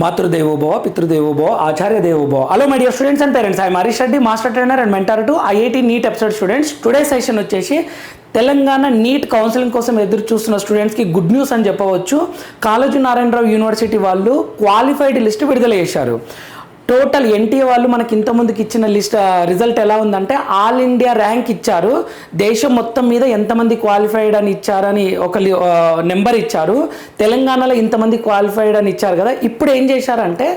మాతృదేవోభవ పితృదేవోభవ ఆచార్య దేవోభవ. Hello my dear students and parents, I Harish Reddy, master trainer and mentor to IIT NEET episode students. Today session వచ్చేసి Telangana NEET counselling కోసం ఎదురు చూస్తున్న స్టూడెంట్స్కి గుడ్ న్యూస్ అని చెప్పవచ్చు. కాళోజీ నారాయణరావు యూనివర్సిటీ వాళ్ళు క్వాలిఫైడ్ లిస్ట్ విడుదల చేశారు. టోటల్ ఎన్టీఏ వాళ్ళు మనకి ఇంతకుముందుకు ఇచ్చిన రిజల్ట్ ఎలా ఉందంటే ఆల్ ఇండియా ర్యాంక్ ఇచ్చారు. దేశం మొత్తం మీద ఎంతమంది క్వాలిఫైడ్ అని ఇచ్చారని ఒక నెంబర్ ఇచ్చారు. తెలంగాణలో ఇంతమంది క్వాలిఫైడ్ అని ఇచ్చారు కదా. ఇప్పుడు ఏం చేశారంటే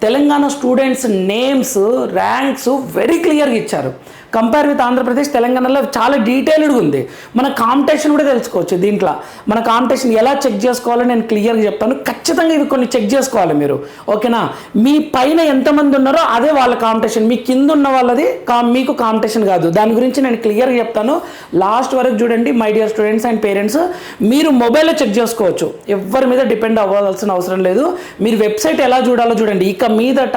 Telangana students names ranks very క్లియర్గా ఇచ్చారు. కంపేర్ విత్ ఆంధ్రప్రదేశ్, తెలంగాణలో చాలా డీటెయిల్డ్గా ఉంది. మన కాంపిటీషన్ కూడా తెలుసుకోవచ్చు. దీంట్లో మన కాంపిటీషన్ ఎలా చెక్ చేసుకోవాలో నేను క్లియర్గా చెప్తాను. ఖచ్చితంగా ఇవి కొన్ని చెక్ చేసుకోవాలి మీరు, ఓకేనా? మీ పైన ఎంతమంది ఉన్నారో అదే వాళ్ళ కాంపిటీషన్, మీ కింద ఉన్న వాళ్ళది మీకు కాంపిటీషన్ కాదు. దాని గురించి నేను క్లియర్గా చెప్తాను. లాస్ట్ వరకు చూడండి my dear students and parents. మీరు మొబైల్లో చెక్ చేసుకోవచ్చు, ఎవరి మీద డిపెండ్ అవ్వాల్సిన అవసరం లేదు. మీరు వెబ్సైట్ ఎలా చూడాలో చూడండి. ఇక మీదట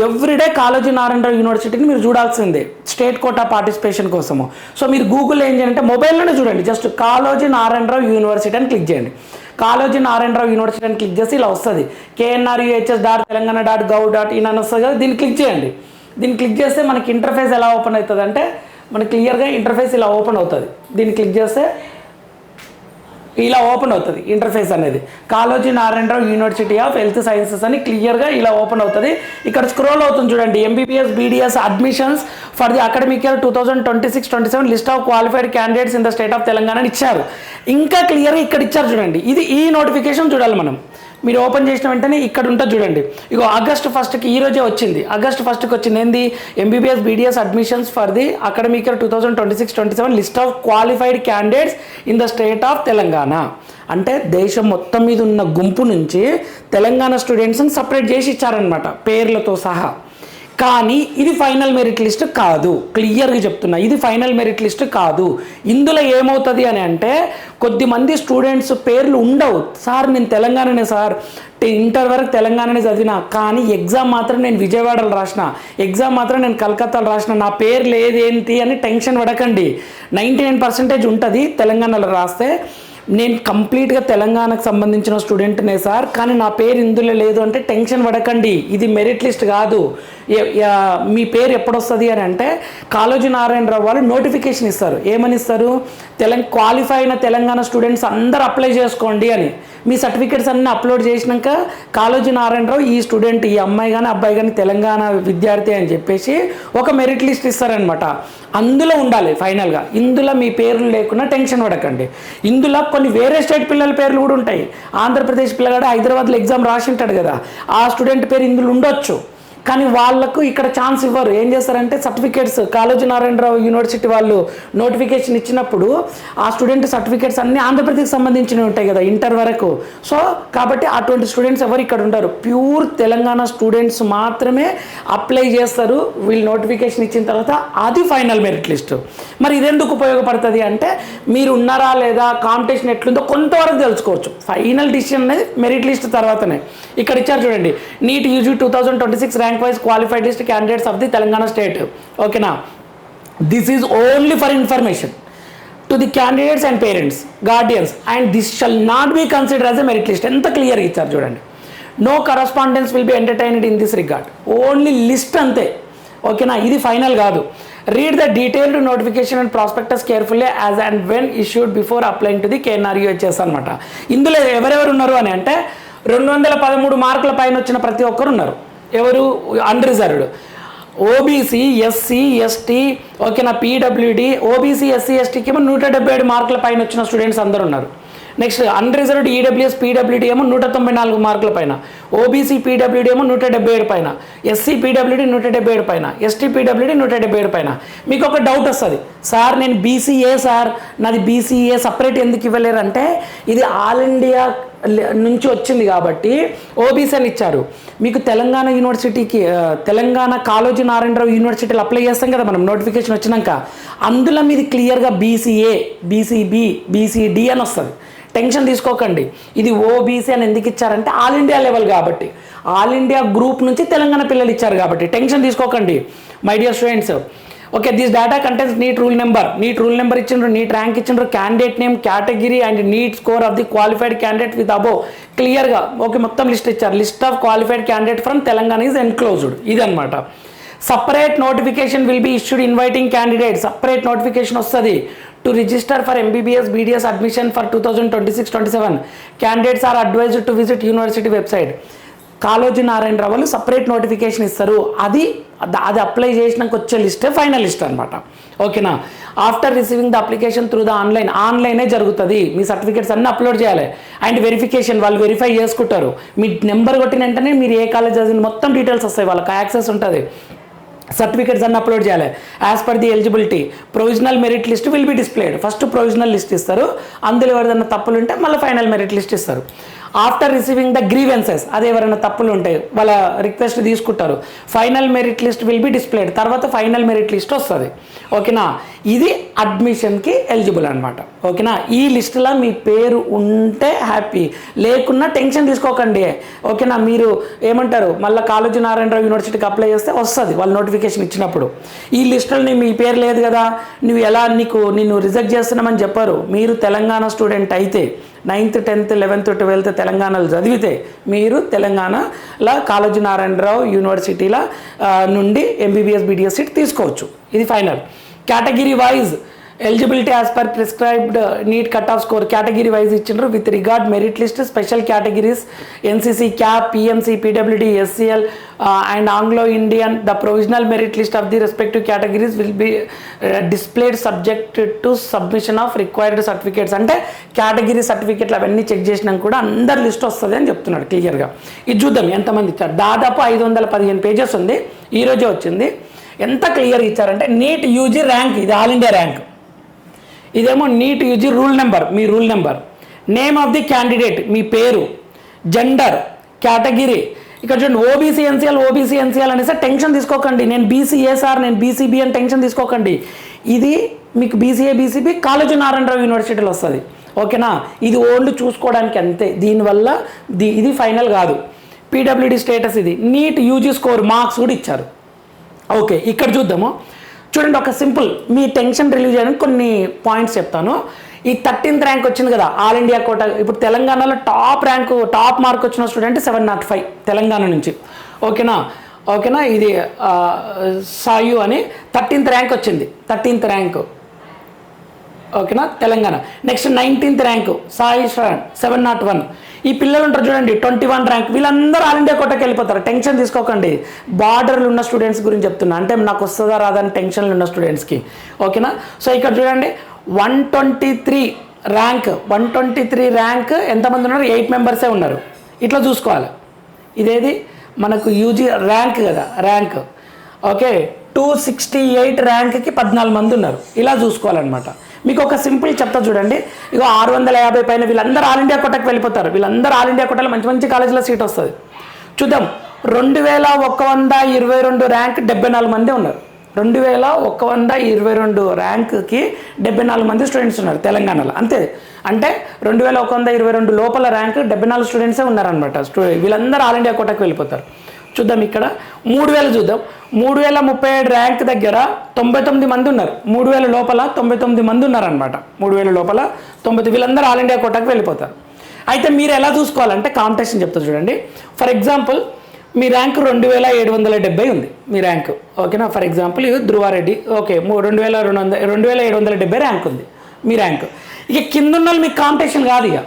ఎవ్రీడే కాళోజీ నారాయణరావు యూనివర్సిటీని మీరు చూడాల్సిందే స్టేట్ కోటా పార్టిసిపేషన్ కోసము. సో మీరు గూగుల్ ఏం చేయాలంటే మొబైల్లోనే చూడండి, జస్ట్ కాళోజీ నారాయణరావు యూనివర్సిటీ అని క్లిక్ చేయండి. కాళోజీ నారాయణరావు యూనివర్సిటీ అని క్లిక్ చేసి ఇలా వస్తుంది, knruhs.telangana.gov.in అని వస్తుంది కదా. దీన్ని క్లిక్ చేయండి. దీన్ని క్లిక్ చేస్తే మనకి ఇంటర్ఫేస్ ఎలా ఓపెన్ అవుతుంది అంటే మనకి క్లియర్గా ఇంటర్ఫేస్ ఇలా ఓపెన్ అవుతుంది. దీన్ని క్లిక్ చేస్తే ఇలా ఓపెన్ అవుతుంది ఇంటర్ఫేస్ అనేది. Kaloji Narayana Rao university of health sciences అని క్లియర్గా ఇలా ఓపెన్ అవుతుంది. ఇక్కడ స్క్రోల్ అవుతుంది చూడండి, MBBS BDS admissions for the academic year 2026-27 list of qualified candidates in the state of Telangana అని ఇచ్చారు. ఇంకా క్లియర్గా ఇక్కడ ఇచ్చారు చూడండి. ఇది ఈ నోటిఫికేషన్ చూడాలి మనం. మీరు ఓపెన్ చేసిన వెంటనే ఇక్కడ ఉంటుంది చూడండి. ఇగో ఆగస్ట్ 1కి ఈరోజే వచ్చింది. ఆగస్ట్ 1కి వచ్చింది ఏంది? MBBS BDS admissions for the academic year 2026-27 list of qualified candidates in the state of Telangana. అంటే దేశం మొత్తం మీద ఉన్న గుంపు నుంచి తెలంగాణ స్టూడెంట్స్ని సపరేట్ చేసి ఇచ్చారనమాట పేర్లతో సహా. కానీ ఇది ఫైనల్ మెరిట్ లిస్ట్ కాదు, క్లియర్గా చెప్తున్నా, ఇది ఫైనల్ మెరిట్ లిస్ట్ కాదు. ఇందులో ఏమవుతుంది అని అంటే కొద్దిమంది స్టూడెంట్స్ పేర్లు ఉండవు. సార్ నేను తెలంగాణనే సార్, ఇంటర్ వరకు తెలంగాణనే చదివినా, కానీ ఎగ్జామ్ మాత్రం నేను విజయవాడలో రాసిన, ఎగ్జామ్ మాత్రం నేను కలకత్తాలో రాసిన, నా పేరు లేదేంటి అని టెన్షన్ పడకండి. 99% ఉంటుంది తెలంగాణలో రాస్తే. నేను కంప్లీట్గా తెలంగాణకు సంబంధించిన స్టూడెంట్నే సార్, కానీ నా పేరు ఇందులో లేదు అంటే టెన్షన్ పడకండి. ఇది మెరిట్ లిస్ట్ కాదు. మీ పేరు ఎప్పుడు వస్తుంది అని అంటే కాళోజీ నారాయణరావు వాళ్ళు నోటిఫికేషన్ ఇస్తారు. ఏమని ఇస్తారు? క్వాలిఫై అయిన తెలంగాణ స్టూడెంట్స్ అందరూ అప్లై చేసుకోండి అని. మీ సర్టిఫికేట్స్ అన్నీ అప్లోడ్ చేసినాక కాళోజీ నారాయణరావు ఈ స్టూడెంట్, ఈ అమ్మాయి కానీ అబ్బాయి కానీ తెలంగాణ విద్యార్థి అని చెప్పేసి ఒక మెరిట్ లిస్ట్ ఇస్తారనమాట. అందులో ఉండాలి ఫైనల్గా. ఇందులో మీ పేర్లు లేకుండా టెన్షన్ పడకండి. ఇందులో కొన్ని వేరే స్టేట్ పిల్లల పేర్లు కూడా ఉంటాయి. ఆంధ్రప్రదేశ్ పిల్లగాడు హైదరాబాద్లో ఎగ్జామ్ రాసి ఉంటాడు కదా, ఆ స్టూడెంట్ పేరు ఇందులో ఉండొచ్చు. కానీ వాళ్ళకు ఇక్కడ ఛాన్స్ ఇవ్వరు. ఏం చేస్తారంటే సర్టిఫికేట్స్ కాళోజీ నారాయణరావు యూనివర్సిటీ వాళ్ళు నోటిఫికేషన్ ఇచ్చినప్పుడు ఆ స్టూడెంట్ సర్టిఫికేట్స్ అన్నీ ఆంధ్రప్రదేశ్కి సంబంధించినవి ఉంటాయి కదా ఇంటర్ వరకు. సో కాబట్టి అటువంటి స్టూడెంట్స్ ఎవరు ఇక్కడ ఉంటారు. ప్యూర్ తెలంగాణ స్టూడెంట్స్ మాత్రమే అప్లై చేస్తారు. వీళ్ళు నోటిఫికేషన్ ఇచ్చిన తర్వాత అది ఫైనల్ మెరిట్ లిస్ట్. మరి ఇదెందుకు ఉపయోగపడుతుంది అంటే మీరు ఉన్నారా లేదా, కాంపిటీషన్ ఎట్లుందో కొంతవరకు తెలుసుకోవచ్చు. ఫైనల్ డిసిషన్ అనేది మెరిట్ లిస్ట్ తర్వాతనే. ఇక్కడ ఇచ్చారు చూడండి, NEET UG 2026 rank wise qualified list candidates of the Telangana state. ఓకేనా? This is only for information to the candidates and parents, guardians, and this shall not be consider as a merit list. ఎంత క్లియర్గా ఇచ్చారు చూడండి. No correspondence will be entertained in this regard. Only list అంతే, ఓకేనా? ఇది final కాదు. Read the detailed notification and prospectus carefully as and when issued before applying to the KNRUHS అనమాట. ఇందులో ఎవరెవరు ఉన్నారు అని అంటే 213 మార్కుల పైన వచ్చిన ప్రతి ఒక్కరు ఉన్నారు. ఎవరు? అన్రిజర్వ్డ్, ఓబీసీ, ఎస్సీ, ఎస్టీ, ఓకేనా, పీడబ్ల్యూడి. ఓబీసీ, ఎస్సీ, ఎస్టీకి ఏమో 177 మార్కుల పైన వచ్చిన స్టూడెంట్స్ అందరూ ఉన్నారు. నెక్స్ట్ అన్రిజర్వ్డ్ ఈడబ్ల్యూఎస్, పీడబ్ల్యూడి ఏమో 194 మార్కుల పైన, ఓబీసీ పీడబ్ల్యూడి ఏమో 177 పైన, ఎస్సీ పీడబ్ల్యూడి 177 పైన, ఎస్టీ పీడబ్ల్యూడి 177 పైన. మీకు ఒక డౌట్ వస్తుంది, సార్ నేను బీసీఏ సార్, నాది బీసీఏ సపరేట్ ఎందుకు ఇవ్వలేరు అంటే ఇది ఆల్ ఇండియా నుంచి వచ్చింది కాబట్టి ఓబీసీ అని ఇచ్చారు. మీకు తెలంగాణ యూనివర్సిటీకి, తెలంగాణ కాళోజీ నారాయణరావు యూనివర్సిటీలో అప్లై చేస్తాం కదా మనం నోటిఫికేషన్ వచ్చినాక, అందులో మీది క్లియర్గా బీసీఏ, బీసీబీ, బీసీడీ అని వస్తుంది. టెన్షన్ తీసుకోకండి. ఇది ఓబీసీ అని ఎందుకు ఇచ్చారంటే ఆల్ ఇండియా లెవెల్ కాబట్టి, ఆల్ ఇండియా గ్రూప్ నుంచి తెలంగాణ పిల్లలు ఇచ్చారు కాబట్టి టెన్షన్ తీసుకోకండి my dear students. Okay, this data contents NEET rule number ఇచ్చిండ్రు, నీట్ ర్యాంక్ ఇచ్చిండ్రు, candidate name, category and NEET score of the qualified candidate with above క్లియర్గా okay మొత్తం లిస్ట్ ఇచ్చారు. List of qualified candidate from Telangana is enclosed. ఇదనమాట. Separate notification will be issued inviting candidate. Separate notification వస్తుంది to register for MBBS BDS admission for 2026-27. Candidates are advised to visit university website. Kaloji Narayana Rao వాళ్ళు separate notification ఇస్తారు. అది apply చేసినాక వచ్చే లిస్టే final list అనమాట. ఓకేనా. After receiving the application through the ఆన్లైనే జరుగుతుంది. మీ సర్టిఫికేట్స్ అన్నీ అప్లోడ్ చేయాలి. అండ్ వెరిఫికేషన్ వాళ్ళు వెరిఫై చేసుకుంటారు. మీ నెంబర్ కొట్టిన వెంటనే మీరు ఏ కాలేజ్ చదివిన మొత్తం డీటెయిల్స్ వస్తాయి, వాళ్ళకి యాక్సెస్ ఉంటుంది. సర్టిఫికేట్స్ అన్ని అప్లోడ్ చేయాలి. As per the eligibility provisional merit list will be displayed. First provisional list ఇస్తారు, అందులో ఎవరిదైనా తప్పులు ఉంటే మళ్ళీ ఫైనల్ మెరిట్ లిస్ట్ ఇస్తారు. ఆఫ్టర్ రిసీవింగ్ ద గ్రీవెన్సెస్, అదే ఎవరైనా తప్పులు ఉంటాయి వాళ్ళ రిక్వెస్ట్ తీసుకుంటారు. Final merit list will be displayed. తర్వాత ఫైనల్ మెరిట్ లిస్ట్ వస్తుంది. ఓకేనా. ఇది అడ్మిషన్కి ఎలిజిబుల్ అనమాట. ఓకేనా. ఈ లిస్టులో మీ పేరు ఉంటే హ్యాపీ, లేకున్నా టెన్షన్ తీసుకోకండి. ఓకేనా. మీరు ఏమంటారు మళ్ళీ కాళోజీ నారాయణరావు యూనివర్సిటీకి అప్లై చేస్తే వస్తుంది వాళ్ళు నోటిఫికేషన్ ఇచ్చినప్పుడు. ఈ లిస్టులో మీ పేరు లేదు కదా, నువ్వు ఎలా నిన్ను రిజెక్ట్ చేస్తున్నామని చెప్పారు. మీరు తెలంగాణ స్టూడెంట్ అయితే 9th 10th 11th 12th తెలంగాణలో చదివితే మీరు తెలంగాణలో కాళోజీ నారాయణరావు యూనివర్సిటీల నుండి MBBS BDS సీట్ తీసుకోవచ్చు. ఇది final. Category wise eligibility as per prescribed NEET cut off score category wise ఇచ్చిండ్రు. With regard merit list special categories NCC CAP PMC PWD SCL and Anglo Indian the provisional merit list of the respective categories will be displayed subject to submission of required certificates. అంటే category సర్టిఫికేట్లు అవన్నీ check చేసినాక కూడా అందరి list వస్తుంది అని చెప్తున్నాడు క్లియర్గా. ఇది చూద్దాం ఎంతమంది ఇచ్చారు. దాదాపు 515 పేజెస్ ఉంది, ఈరోజే వచ్చింది. ఎంత క్లియర్ ఇచ్చారంటే నీట్ UG ర్యాంక్, ఇది ఆల్ ఇండియా ర్యాంక్. ఇదేమో నీట్ UG రూల్ నెంబర్, మీ rule number, name of the candidate మీ పేరు, జెండర్, కేటగిరీ. ఇక్కడ చూడండి OBC NCL అనేసి టెన్షన్ తీసుకోకండి. నేను BCA సార్, నేను BCB అని టెన్షన్ తీసుకోకండి. ఇది మీకు BCA BCB కాళోజీ నారాయణరావు యూనివర్సిటీలో వస్తుంది. ఓకేనా. ఇది ఓల్డ్ చూసుకోవడానికి అంతే, దీనివల్ల ఇది ఫైనల్ కాదు. PWD స్టేటస్, ఇది నీట్ UG స్కోర్ మార్క్స్ కూడా ఇచ్చారు. ఓకే, ఇక్కడ చూద్దాము. చూడండి, ఒక సింపుల్ మీ టెన్షన్ రిలీవ్ చేయడానికి కొన్ని పాయింట్స్ చెప్తాను. ఈ 13th ర్యాంక్ వచ్చింది కదా ఆల్ ఇండియా కోట. ఇప్పుడు తెలంగాణలో టాప్ మార్క్ వచ్చిన స్టూడెంట్ 705 తెలంగాణ నుంచి. ఓకేనా. ఇది సాయు అని 13th ర్యాంక్ వచ్చింది. 13th ర్యాంక్ ఓకేనా Telangana. Next 19th rank Sai Shravan 701. ఈ పిల్లలు ఉంటారు చూడండి 21 ర్యాంక్. వీళ్ళందరూ ఆల్ ఇండియా కోటకి వెళ్ళిపోతారు. టెన్షన్ తీసుకోకండి. బార్డర్లు ఉన్న స్టూడెంట్స్ గురించి చెప్తున్నా, అంటే నాకు వస్తుందా రాదా అని టెన్షన్లు ఉన్న స్టూడెంట్స్కి. ఓకేనా. సో ఇక్కడ చూడండి 123 ర్యాంక్ ఎంతమంది ఉన్నారు? 8 మెంబర్సే ఉన్నారు. ఇట్లా చూసుకోవాలి. ఇదేది మనకు UG ర్యాంక్ కదా, ర్యాంక్. ఓకే, 268 ర్యాంక్కి 14 మంది ఉన్నారు. ఇలా చూసుకోవాలన్నమాట. మీకు ఒక సింపుల్ చెప్తా చూడండి. ఇగో 650 పైన వీళ్ళందరూ ఆల్ ఇండియా కోటకి వెళ్ళిపోతారు. వీళ్ళందరూ ఆల్ ఇండియా కోటలో మంచి మంచి కాలేజీలో సీట్ వస్తుంది. చూద్దాం. 2122 ర్యాంక్ 74 మంది ఉన్నారు. 2122 ర్యాంక్కి 74 మంది స్టూడెంట్స్ ఉన్నారు తెలంగాణలో. అంతే. అంటే 2122 లోపల ర్యాంక్ 74 స్టూడెంట్సే ఉన్నారనమాట. వీళ్ళందరూ ఆల్ ఇండియా కోటకి వెళ్ళిపోతారు. చూద్దాం. ఇక్కడ 3000 చూద్దాం. 3037 ర్యాంక్ దగ్గర 99 మంది ఉన్నారు. 3000 లోపల 99 మంది ఉన్నారనమాట. 3000 లోపల 90, వీళ్ళందరూ ఆల్ ఇండియా కోటాకి వెళ్ళిపోతారు. అయితే మీరు ఎలా చూసుకోవాలంటే కాంపిటీషన్ చెప్తా చూడండి. ఫర్ ఎగ్జాంపుల్ మీ ర్యాంక్ 2770 ఉంది మీ ర్యాంక్. ఓకేనా. ఫర్ ఎగ్జాంపుల్ ఇది ధృవారెడ్డి. ఓకే, 2770 ర్యాంక్ ఉంది మీ ర్యాంక్. ఇక కింద ఉన్న మీకు కాంపిటీషన్ కాదు, ఇక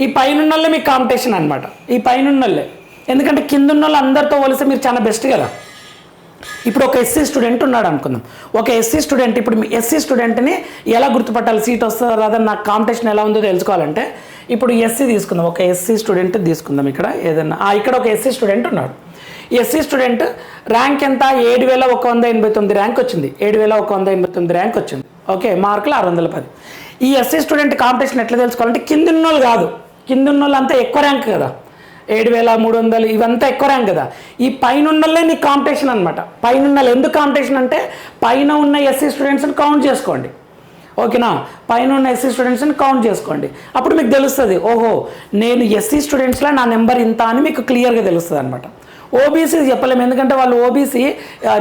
ఈ పైన ఉన్నోళ్ళే మీకు కాంపిటీషన్ అనమాట. ఈ పైన ఉన్నోళ్ళే, ఎందుకంటే కింద ఉన్న వాళ్ళు అందరితో పోలిస్తే మీరు చాలా బెస్ట్ కదా. ఇప్పుడు ఒక SC స్టూడెంట్ ఉన్నాడు అనుకుందాం. ఒక SC స్టూడెంట్, ఇప్పుడు మీ SC స్టూడెంట్ని ఎలా గుర్తుపట్టాలి, సీట్ వస్తుందా రాదా, నాకు కాంపిటీషన్ ఎలా ఉందో తెలుసుకోవాలంటే ఇప్పుడు SC తీసుకుందాం. ఒక SC స్టూడెంట్ తీసుకుందాం. ఇక్కడ ఏదన్నా ఇక్కడ ఒక SC స్టూడెంట్ ఉన్నాడు. ఈ SC స్టూడెంట్ ర్యాంక్ ఎంత? 7189 ర్యాంక్ వచ్చింది. 7189 ర్యాంక్ వచ్చింది. ఓకే, మార్కులు 610. ఈ SC స్టూడెంట్ కాంపిటీషన్ ఎట్లా తెలుసుకోవాలంటే కింద ఉన్నోళ్ళు కాదు, కింద ఉన్నోళ్ళు అంతా ఎక్కువ ర్యాంక్ కదా, 7300 ఇవంతా ఎక్కువ ర్యాంక్ కదా. ఈ పైన ఉన్నోళ్ళే నీకు కాంపిటీషన్ అనమాట. పైన ఉన్నోళ్ళు ఎందుకు కాంపిటీషన్ అంటే పైన ఉన్న SC స్టూడెంట్స్ని కౌంట్ చేసుకోండి. ఓకేనా. పైన ఉన్న SC స్టూడెంట్స్ని కౌంట్ చేసుకోండి. అప్పుడు మీకు తెలుస్తుంది, ఓహో నేను SC స్టూడెంట్స్లో నా నెంబర్ ఇంత అని మీకు క్లియర్గా తెలుస్తుంది అనమాట. ఓబీసీ చెప్పలేము, ఎందుకంటే వాళ్ళు ఓబీసీ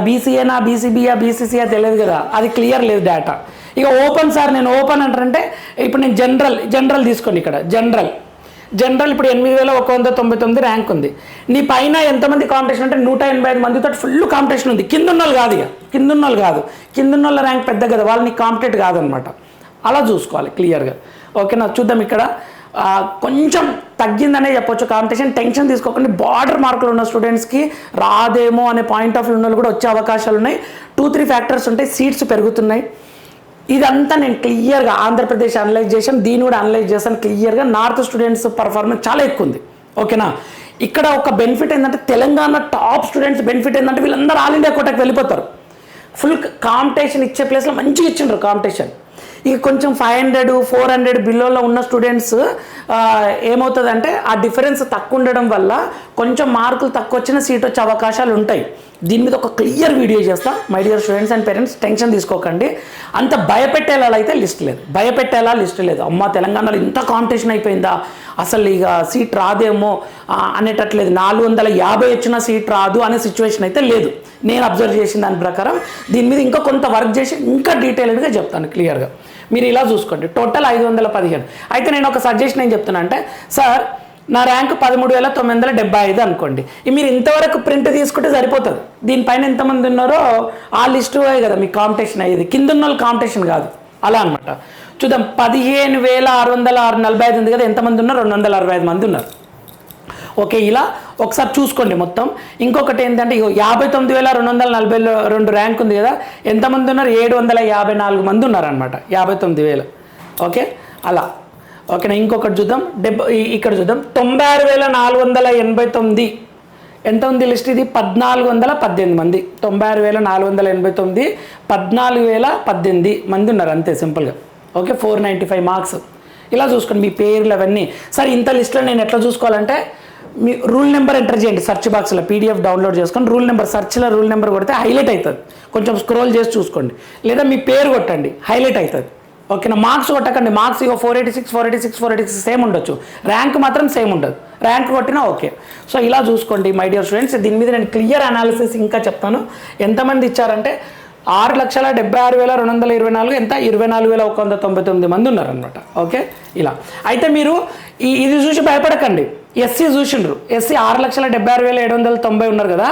బీసీఏనా బీసీబీయా బీసీసీయా తెలియదు కదా, అది క్లియర్ లేదు డేటా. ఇక ఓపెన్ సార్ నేను ఓపెన్ అంటారంటే ఇప్పుడు నేను జనరల్ తీసుకోండి. ఇక్కడ జనరల్ ఇప్పుడు 8199 ర్యాంక్ ఉంది. నీ పైన ఎంతమంది కాంపిటీషన్ అంటే 185 మందితో ఫుల్ కాంపిటీషన్ ఉంది. కింద ఉన్నోళ్ళు కాదు, కింద ఉన్నోళ్ళ ర్యాంక్ పెద్ద కదా, వాళ్ళు నీకు కాంపిటేట్ కాదనమాట. అలా చూసుకోవాలి క్లియర్గా. ఓకేనా, చూద్దాం. ఇక్కడ కొంచెం తగ్గిందనే చెప్పొచ్చు కాంపిటీషన్. టెన్షన్ తీసుకోకండి. బార్డర్ మార్కులు ఉన్న స్టూడెంట్స్కి రాదేమో అనే పాయింట్ ఆఫ్ వ్యూ ఉన్న కూడా వచ్చే అవకాశాలు ఉన్నాయి. 2-3 ఫ్యాక్టర్స్ ఉంటాయి. సీట్స్ పెరుగుతున్నాయి. ఇదంతా నేను క్లియర్గా ఆంధ్రప్రదేశ్ అనలైజ్ చేశాను, దీన్ని కూడా అనలైజ్ చేశాను క్లియర్గా. నార్త్ స్టూడెంట్స్ పర్ఫార్మెన్స్ చాలా ఎక్కువ ఉంది. ఓకేనా, ఇక్కడ ఒక బెనిఫిట్ ఏంటంటే తెలంగాణ టాప్ స్టూడెంట్స్ బెనిఫిట్ ఏంటంటే వీళ్ళందరూ ఆల్ ఇండియా కోటాకి వెళ్ళిపోతారు. ఫుల్ కాంపిటీషన్ ఇచ్చే ప్లేస్లో మంచిగా ఇచ్చిండ్రు కాంపిటీషన్. ఇక కొంచెం 500, 400 బిలోలో ఉన్న స్టూడెంట్స్ ఏమవుతుందంటే ఆ డిఫరెన్స్ తక్కువ ఉండడం వల్ల కొంచెం మార్కులు తక్కువ వచ్చిన సీట్ వచ్చే అవకాశాలు ఉంటాయి. దీని మీద ఒక క్లియర్ వీడియో చేస్తా. My dear students and parents, tension తీసుకోకండి. అంత భయపెట్టేలా అయితే లిస్ట్ లేదు. అమ్మ తెలంగాణలో ఇంత కాంపిటీషన్ అయిపోయిందా, అసలు ఇక సీట్ రాదేమో అనేటట్లేదు. 450 వచ్చిన సీట్ రాదు అనే సిచ్యువేషన్ అయితే లేదు. నేను అబ్జర్వ్ చేసిన దాని ప్రకారం దీని మీద ఇంకా కొంత వర్క్ చేసి ఇంకా డీటెయిల్డ్గా చెప్తాను క్లియర్గా. మీరు ఇలా చూసుకోండి. టోటల్ 515. అయితే నేను ఒక సజెషన్ ఏం చెప్తున్నా అంటే, సార్ నా ర్యాంక్ 13,975 అనుకోండి. మీరు ఇంతవరకు ప్రింట్ తీసుకుంటే సరిపోతుంది. దీనిపైన ఎంతమంది ఉన్నారో ఆ లిస్టు కదా మీకు కాంపిటీషన్ అయ్యేది, కింద ఉన్న వాళ్ళు కాంపిటీషన్ కాదు. అలా అనమాట. చూద్దాం. 15,645 ఉంది కదా, ఎంతమంది ఉన్నారు? 265 మంది ఉన్నారు. ఓకే, ఇలా ఒకసారి చూసుకోండి మొత్తం. ఇంకొకటి ఏంటంటే 59,242 ర్యాంక్ ఉంది కదా, ఎంతమంది ఉన్నారు? 754 మంది ఉన్నారనమాట. 59,000. ఓకే, అలా. ఓకేనా, ఇంకొకటి చూద్దాం. ఇక్కడ చూద్దాం. 96,489 ఎంత ఉంది లిస్ట్? ఇది 1,418 మంది. 96,489 14,018 మంది ఉన్నారు, అంతే సింపుల్గా. Okay, 495 marks. ఇలా చూసుకోండి మీ పేర్లు అవన్నీ. సరే, ఇంత లిస్ట్లో నేను ఎట్లా చూసుకోవాలంటే, మీ రూల్ నెంబర్ ఎంటర్ చేయండి సర్చ్ బాక్స్లో, పీడిఎఫ్ డౌన్లోడ్ చేసుకొని రూల్ నెంబర్ సర్చ్లో రూల్ నెంబర్ కొడితే హైలైట్ అవుతుంది. కొంచెం స్క్రోల్ చేసి చూసుకోండి. లేదా మీ పేరు కొట్టండి, హైలైట్ అవుతుంది. ఓకేనా, మార్క్స్ కొట్టకండి. మార్క్స్ ఇక 486 సేమ్ ఉండొచ్చు, ర్యాంక్ మాత్రం సేమ్ ఉండదు. ర్యాంక్ కొట్టినా ఓకే. సో ఇలా చూసుకోండి మై డియర్ స్టూడెంట్స్. దీని మీద నేను క్లియర్ అనాలిసిస్ ఇంకా చెప్తాను. ఎంతమంది ఇచ్చారంటే 6,76,224 ఎంత? 24,199 మంది ఉన్నారనమాట. ఓకే, ఇలా. అయితే మీరు ఇది చూసి భయపడకండి. ఎస్సీ చూసిండ్రు. ఎస్సీ 6,76,790 ఉన్నారు కదా.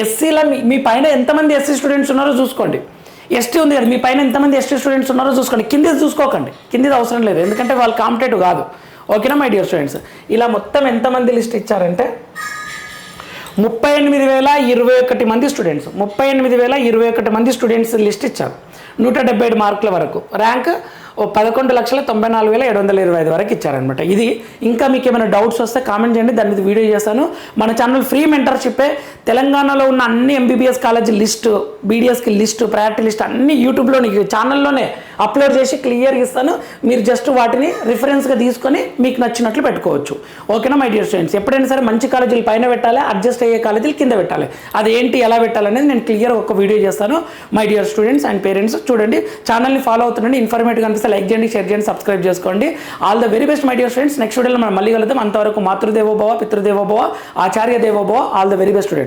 ఎస్సీలో మీ పైన ఎంతమంది ఎస్సీ స్టూడెంట్స్ ఉన్నారో చూసుకోండి. ఎస్టీ ఉంది కదా, మీ పైన ఎంతమంది ఎస్టీ స్టూడెంట్స్ ఉన్నారో చూసుకోండి. కిందిది చూసుకోకండి, కిందిది అవసరం లేదు, ఎందుకంటే వాళ్ళు కాంపిటేటివ్ కాదు. ఓకేనా మై డియర్ స్టూడెంట్స్. ఇలా మొత్తం ఎంతమంది లిస్ట్ ఇచ్చారంటే 38,021 మంది స్టూడెంట్స్. 38,021 మంది స్టూడెంట్స్ లిస్ట్ ఇచ్చారు. 177 మార్కుల వరకు. ర్యాంక్ 11,94,725 వరకు ఇచ్చారనమాట. ఇది. ఇంకా మీకు ఏమైనా డౌట్స్ వస్తే కామెంట్ చేయండి, దాని మీద వీడియో చేస్తాను. మన ఛానల్ ఫ్రీ మెంటర్షిప్పే. తెలంగాణలో ఉన్న అన్ని ఎంబీబీఎస్ కాలేజీ లిస్టు, బీడీఎస్కి లిస్టు, ప్రయారిటీ లిస్ట్ అన్ని యూట్యూబ్లో ఛానల్లోనే అప్లోడ్ చేసి క్లియర్గా ఇస్తాను. మీరు జస్ట్ వాటిని రిఫరెన్స్గా తీసుకొని మీకు నచ్చినట్లు పెట్టుకోవచ్చు. ఓకేనా మై డియర్ స్టూడెంట్స్. ఎప్పుడైనా సరే మంచి కాలేజీలు పైన పెట్టాలి, అడ్జస్ట్ అయ్యే కాలేజీలు కింద పెట్టాలి. అదేంటి, ఎలా పెట్టాలనేది నేను క్లియర్ ఒక వీడియో చేస్తాను. My dear students and parents, చూడండి, ఛానల్ని ఫాలో అవుతుండండి. ఇన్ఫర్మేటివ్గా అనిపిస్తే లైక్ చేయండి, షేర్ చేయండి, సబ్స్క్రైబ్ చేసుకోండి. All the very best my dear students. Next వీడియోలో మనం మళ్ళీ కలుద్దాం. అంతవరకు మాతృదేవోభవ, పితృదేవోభవ, ఆచార్య దేవోభవ. All the very best students.